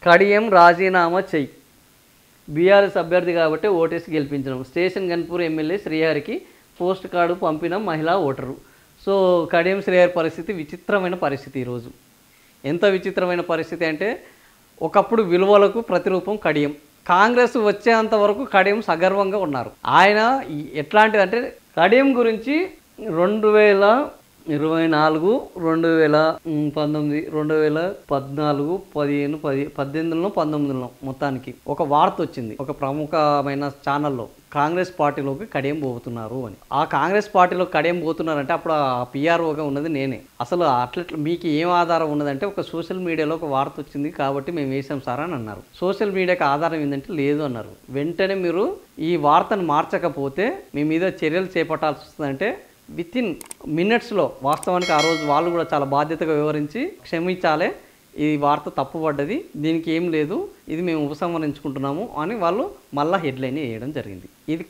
కడియం రాజీనామా చెయ్యి. బీఆర్ఎస్ అభ్యర్థి కాబట్టి ఓటేసి గెలిపించడం. స్టేషన్ గన్పూర్ ఎమ్మెల్యే శ్రీహరికి పోస్ట్ కార్డు పంపిన మహిళా ఓటరు. సో కడియం శ్రీహరి పరిస్థితి విచిత్రమైన పరిస్థితి. ఈరోజు ఎంత విచిత్రమైన పరిస్థితి అంటే, ఒకప్పుడు విలువలకు ప్రతిరూపం కడియం. కాంగ్రెస్ వచ్చేంత వరకు కడియం సగర్వంగా ఉన్నారు. ఆయన ఎట్లాంటిదంటే, కడియం గురించి 2024, 2019, 2014, 15, 18, 19 మొత్తానికి ఒక వార్త వచ్చింది ఒక ప్రముఖమైన ఛానల్లో, కాంగ్రెస్ పార్టీలోకి కడియం పోతున్నారు అని. ఆ కాంగ్రెస్ పార్టీలో కడియం పోతున్నారంటే అప్పుడు ఆ పిఆర్ఓగా ఉన్నది నేనే. అసలు అట్లా మీకు ఏం ఆధారం ఉన్నదంటే, ఒక సోషల్ మీడియాలో ఒక వార్త వచ్చింది కాబట్టి మేము వేసాం సార్ అని అన్నారు. సోషల్ మీడియాకి ఆధారం ఏంటంటే లేదు అన్నారు. వెంటనే మీరు ఈ వార్తను మార్చకపోతే మీ మీద చర్యలు చేపట్టాల్సి వస్తుందంటే వితిన్ మినిట్స్లో, వాస్తవానికి ఆ రోజు వాళ్ళు కూడా చాలా బాధ్యతగా వివరించి క్షమించాలి, ఈ వార్త తప్పుపడ్డది, దీనికి ఏం లేదు, ఇది మేము ఉపసంహరించుకుంటున్నాము అని వాళ్ళు మళ్ళీ హెడ్లైన్ వేయడం జరిగింది. ఇది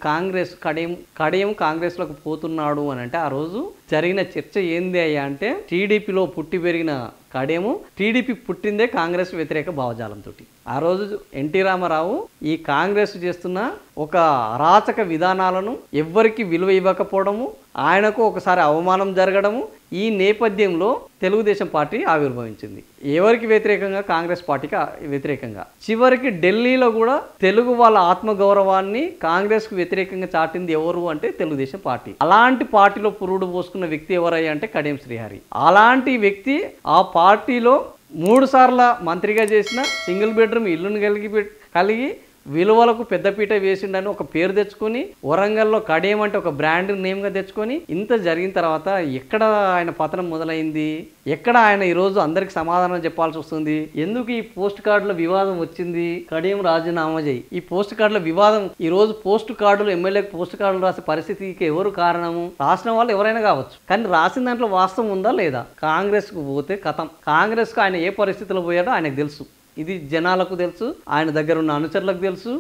కడియం కాంగ్రెస్లోకి పోతున్నాడు అని అంటే, ఆ రోజు జరిగిన చర్చ ఏంది అయ్యా అంటే, టీడీపీలో పుట్టి పెరిగిన కడియము టీడీపీ పుట్టిందే కాంగ్రెస్ వ్యతిరేక భావజాలంతో. ఆ రోజు ఎన్టీ రామారావు ఈ కాంగ్రెస్ చేస్తున్న ఒక అరాచక విధానాలను ఎవ్వరికి విలువ ఇవ్వకపోవడము, ఆయనకు ఒకసారి అవమానం జరగడము, ఈ నేపథ్యంలో తెలుగుదేశం పార్టీ ఆవిర్భవించింది. ఎవరికి వ్యతిరేకంగా? కాంగ్రెస్ పార్టీకి వ్యతిరేకంగా. చివరికి ఢిల్లీలో కూడా తెలుగు వాళ్ళ ఆత్మగౌరవాన్ని కాంగ్రెస్కు వ్యతిరేకంగా చాటింది ఎవరు అంటే తెలుగుదేశం పార్టీ. అలాంటి పార్టీలో పురుడు పోసుకున్న వ్యక్తి ఎవరయ్యా అంటే కడియం శ్రీహరి. అలాంటి వ్యక్తి ఆ పార్టీలో 3 సార్ల మంత్రిగా చేసిన, సింగిల్ బెడ్రూమ్ ఇల్లును కలిగి విలువలకు పెద్దపీట వేసిండని ఒక పేరు తెచ్చుకొని, వరంగల్లో కడియం అంటే ఒక బ్రాండ్ నేమ్గా తెచ్చుకొని, ఇంత జరిగిన తర్వాత ఎక్కడ ఆయన పతనం మొదలైంది? ఎక్కడ ఆయన ఈరోజు అందరికి సమాధానం చెప్పాల్సి వస్తుంది? ఎందుకు ఈ పోస్ట్ కార్డుల వివాదం వచ్చింది? కడియం రాజీనామా చేయి. ఈ పోస్ట్ కార్డుల వివాదం, ఈరోజు పోస్ట్ కార్డులు, ఎమ్మెల్యేకి పోస్ట్ కార్డులు రాసే పరిస్థితికి ఎవరు కారణము? రాసిన వాళ్ళు ఎవరైనా కావచ్చు, కానీ రాసిన దాంట్లో వాస్తవం ఉందా లేదా? కాంగ్రెస్కు పోతే కథం. కాంగ్రెస్కు ఆయన ఏ పరిస్థితిలో పోయాడో ఆయనకు తెలుసు. ఇది జనాలకు తెలుసు, ఆయన దగ్గర ఉన్న అనుచరులకు తెలుసు,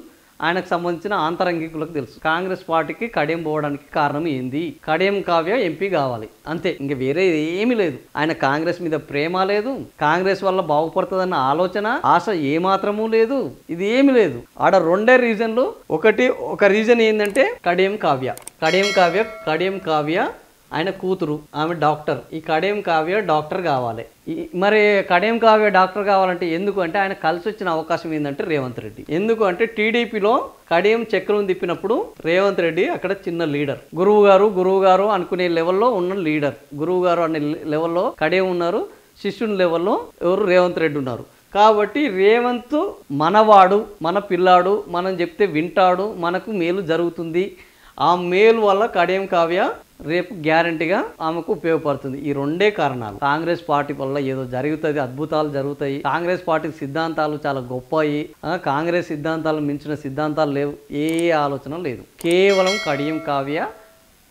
ఆయనకు సంబంధించిన ఆంతరంగికులకు తెలుసు. కాంగ్రెస్ పార్టీకి కడియం పోవడానికి కారణం ఏంది? కడియం కావ్య ఎంపీ కావాలి అంతే, ఇంక వేరే ఏమీ లేదు. ఆయన కాంగ్రెస్ మీద ప్రేమ లేదు, కాంగ్రెస్ వల్ల బాగుపడుతుందన్న ఆలోచన, ఆశ ఏమాత్రమూ లేదు. ఇది ఏమి లేదు. ఆడ 2 రీజన్లు. ఒక రీజన్ ఏంటంటే కడియం కావ్య ఆయన కూతురు, ఆమె డాక్టర్. ఈ కడియం కావ్య డాక్టర్ కావాలి. మరి కడియం కావ్య డాక్టర్ కావాలంటే ఎందుకు అంటే, ఆయన కలిసి వచ్చిన అవకాశం ఏంటంటే రేవంత్ రెడ్డి. ఎందుకు అంటే టీడీపీలో కడియం చక్రం తిప్పినప్పుడు రేవంత్ రెడ్డి అక్కడ చిన్న లీడర్. గురువు గారు అనుకునే లెవెల్లో ఉన్న లీడర్. గురువు గారు అనే లెవెల్లో కడియం ఉన్నారు, శిష్యుని లెవెల్లో ఎవరు? రేవంత్ రెడ్డి ఉన్నారు. కాబట్టి రేవంత్ మనవాడు, మన పిల్లాడు, మనం చెప్తే వింటాడు, మనకు మేలు జరుగుతుంది. ఆ మేలు వల్ల కడియం కావ్య రేపు గ్యారంటీగా ఆమెకు ఉపయోగపడుతుంది. ఈ 2 కారణాలు. కాంగ్రెస్ పార్టీ వల్ల ఏదో జరుగుతుంది, అద్భుతాలు జరుగుతాయి, కాంగ్రెస్ పార్టీ సిద్ధాంతాలు చాలా గొప్పయి, కాంగ్రెస్ సిద్ధాంతాలు మించిన సిద్ధాంతాలు లేవు, ఏ ఆలోచన లేదు. కేవలం కడియం కావ్య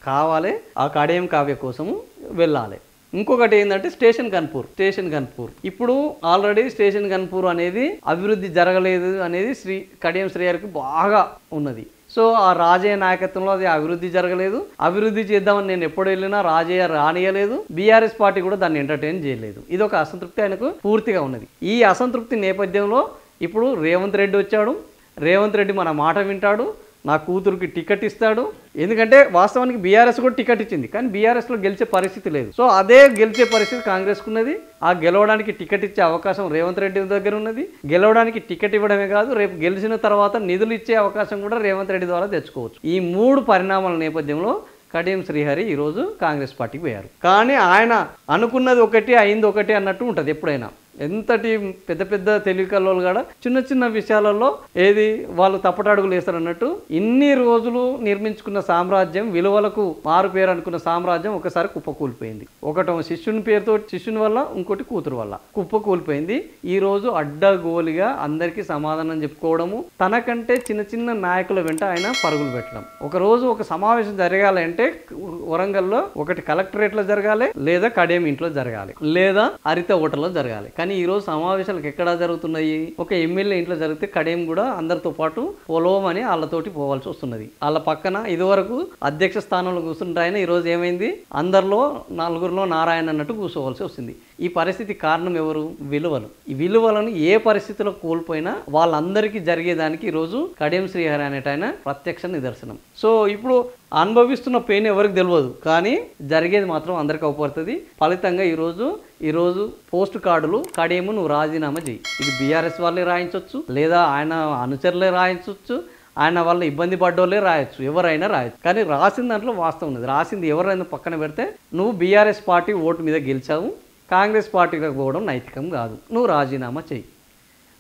కావాలి, ఆ కడియం కావ్య కోసము వెళ్ళాలి. ఇంకొకటి ఏంటంటే స్టేషన్ గన్పూర్. ఇప్పుడు ఆల్రెడీ స్టేషన్ గన్పూర్ అనేది అభివృద్ధి జరగలేదు అనేది కడియం శ్రీహరికి బాగా ఉన్నది. సో ఆ రాజయ్య నాయకత్వంలో అది అభివృద్ధి జరగలేదు. అభివృద్ధి చేద్దామని నేను ఎప్పుడు వెళ్ళినా రాజయ్య రానియలేదు, బీఆర్ఎస్ పార్టీ కూడా దాన్ని ఎంటర్టైన్ చేయలేదు. ఇది ఒక అసంతృప్తి ఆయనకు పూర్తిగా ఉన్నది. ఈ అసంతృప్తి నేపథ్యంలో ఇప్పుడు రేవంత్ రెడ్డి వచ్చాడు. రేవంత్ రెడ్డి మన మాట వింటాడు, నా కూతురుకి టికెట్ ఇస్తాడు. ఎందుకంటే వాస్తవానికి బీఆర్ఎస్ కూడా టికెట్ ఇచ్చింది, కానీ బీఆర్ఎస్లో గెలిచే పరిస్థితి లేదు. సో అదే గెలిచే పరిస్థితి కాంగ్రెస్కు ఉన్నది. ఆ గెలవడానికి టికెట్ ఇచ్చే అవకాశం రేవంత్ రెడ్డి దగ్గర ఉన్నది. గెలవడానికి టికెట్ ఇవ్వడమే కాదు, రేపు గెలిచిన తర్వాత నిధులు ఇచ్చే అవకాశం కూడా రేవంత్ రెడ్డి ద్వారా తెచ్చుకోవచ్చు. ఈ 3 పరిణామాల నేపథ్యంలో కడియం శ్రీహరి ఈరోజు కాంగ్రెస్ పార్టీకి పోయారు. కానీ ఆయన అనుకున్నది ఒకటి, అయింది ఒకటి అన్నట్టు ఉంటుంది ఎప్పుడైనా. ఎంతటి పెద్ద పెద్ద తెలివికల్లోలు కూడా చిన్న చిన్న విషయాలలో ఏది వాళ్ళు తప్పటడుగులు వేస్తారన్నట్టు, ఇన్ని రోజులు నిర్మించుకున్న సామ్రాజ్యం, విలువలకు మారు పేరు అనుకున్న సామ్రాజ్యం ఒకసారి కుప్పకూలిపోయింది. ఒకటో శిష్యుని వల్ల, ఇంకోటి కూతురు వల్ల కుప్పకూలిపోయింది. ఈ రోజు అడ్డగోలిగా అందరికీ సమాధానం చెప్పుకోవడము, తనకంటే చిన్న చిన్న నాయకుల వెంట ఆయన పరుగులు పెట్టడం. ఒక రోజు ఒక సమావేశం జరగాలంటే వరంగల్లో ఒకటి కలెక్టరేట్లో జరగాలి, లేదా కడియం ఇంట్లో జరగాలి, లేదా హరిత హోటల్లో జరగాలి. కానీ ఈ రోజు సమావేశాలకు ఎక్కడ జరుగుతున్నాయి? ఒక ఎమ్మెల్యే ఇంట్లో జరిగితే కడియం కూడా అందరితో పాటు పొలవమని వాళ్ళతోటి పోవాల్సి వస్తున్నది. వాళ్ళ పక్కన ఇదివరకు అధ్యక్ష స్థానంలో కూర్చుంటాయని ఈరోజు ఏమైంది? అందరిలో 4గురిలో నారాయణ అన్నట్టు కూర్చోవలసి వస్తుంది. ఈ పరిస్థితి కారణం ఎవరు? విలువలు. ఈ విలువలను ఏ పరిస్థితిలో కోల్పోయినా వాళ్ళందరికీ జరిగేదానికి ఈరోజు కడియం శ్రీహరి అనేట ఆయన ప్రత్యక్ష నిదర్శనం. సో ఇప్పుడు అనుభవిస్తున్న పెయిన్ ఎవరికి తెలియదు, కానీ జరిగేది మాత్రం అందరికీ అవపడుతుంది. ఫలితంగా ఈరోజు పోస్ట్ కార్డులు కడియము నువ్వు రాజీనామా చేయి, ఇది బీఆర్ఎస్ వాళ్ళే రాయించవచ్చు, లేదా ఆయన అనుచరులే రాయించవచ్చు, ఆయన వల్ల ఇబ్బంది పడ్డోళ్ళే రాయొచ్చు, ఎవరైనా రాయొచ్చు. కానీ రాసిన దాంట్లో వాస్తవం ఉన్నది. రాసింది ఎవరైనా పక్కన పెడితే నువ్వు బీఆర్ఎస్ పార్టీ ఓటు మీద గెలిచావు, కాంగ్రెస్ పార్టీలోకి పోవడం నైతికం కాదు, నువ్వు రాజీనామా చేయి.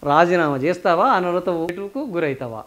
రాజీనామా చేస్తావా, అనర్హత ఓటుకు గురవుతావా?